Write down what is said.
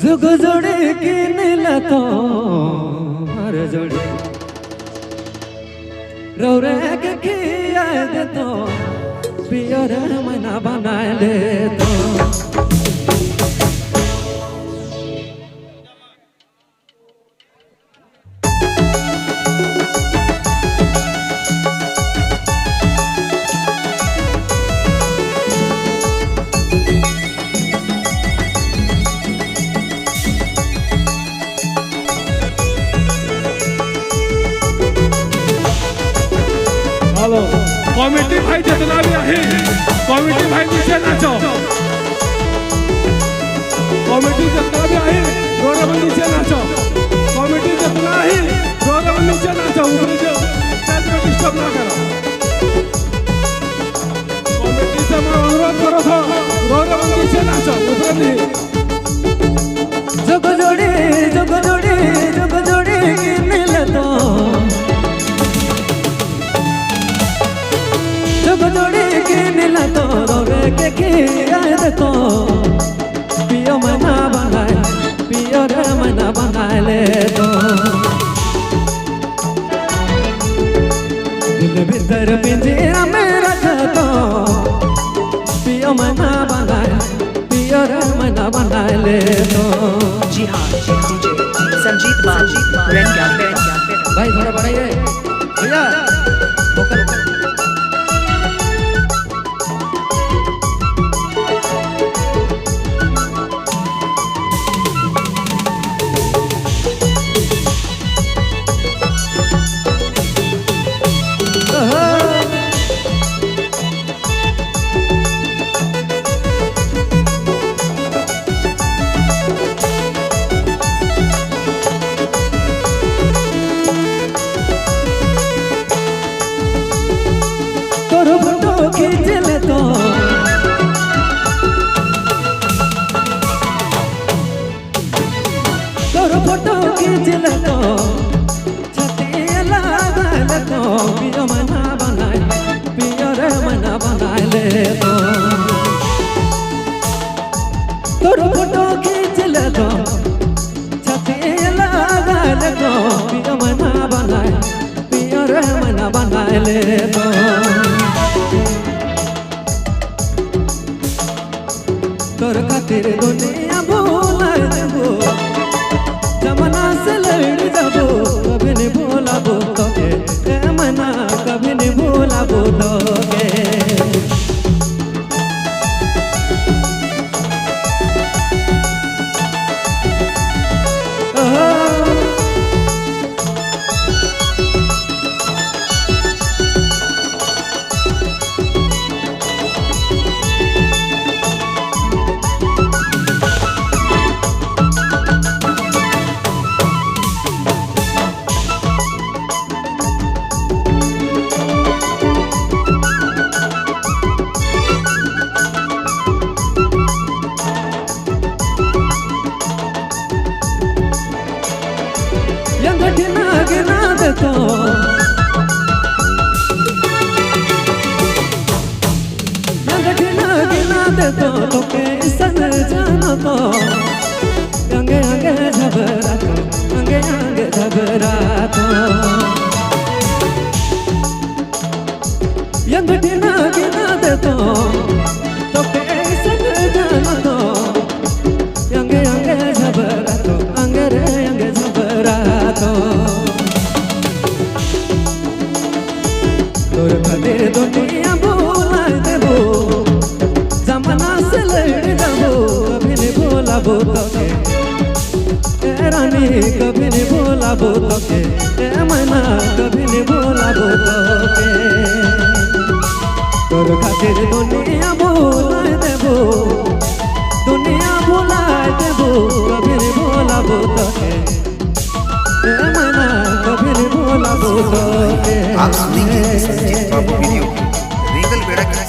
जुग जोड़े किन लतो हर जोड़े रौरे के खिया दे तो पियर मना बना ले तो कॉमेडी भाई जितना भी आहे कॉमेडी भाई नीचे नाचो कॉमेडी जितना भी आहे जोर नीचे नाचो कॉमेडी जितना आहे जोर नीचे नाचो ऊपर जो स्टेज पे डिस्टर्ब ना करो कॉमेडी से मैं अनुरोध करो था जोर नीचे नाचो ऊपर नहीं जुग जोड़े किन लतो जोड़े के नीला तो रोवे के खिया दे तो पियो मना बनाए पियो रे मना बनाए ले तो दिल भीतर पिंजरा में रख तो पियो मना बनाए पियो रे मना बनाए ले तो जी हाँ संजीत भाई थोड़ा बढ़ाइए भैया फोटो खींच ले तो छती लागल तो पियो मना बनाए पियो रे मना बनाए ले तो तोर फोटो खींच ले तो छती लागल तो पियो मना बनाए पियो रे मना बनाए ले तो तोर खातिर दुनिया भूला देबो जमाना से लड़ जाबो कभी नहीं भूला बोलोगे मना कभी नहीं भूला बोलोगे तो गिना दे तो तोके सन जानो तो अंगे अंगे झबरा तो अंगे अंगे झबरा तो यंग गिना दे तो तोके सन जानो तो अंगे अंगे झबरा तो अंगे रे अंगे झबरा तो तोर खातिर दुनिया भूला देबो जमाना से लड़ जाबो कभी नहीं भूलाबो तोके ए रानी कभी नहीं भूलाबो तोके ए मना कभी नहीं भूलाबो तोके तोर खातिर दुनिया भूला देबो कभी नहीं भूलाबो तोके ए मना कभी नहीं भूलाबो तोके आप सुनेंगे संजीत बाबू वीडियो रीगल बेड़ा की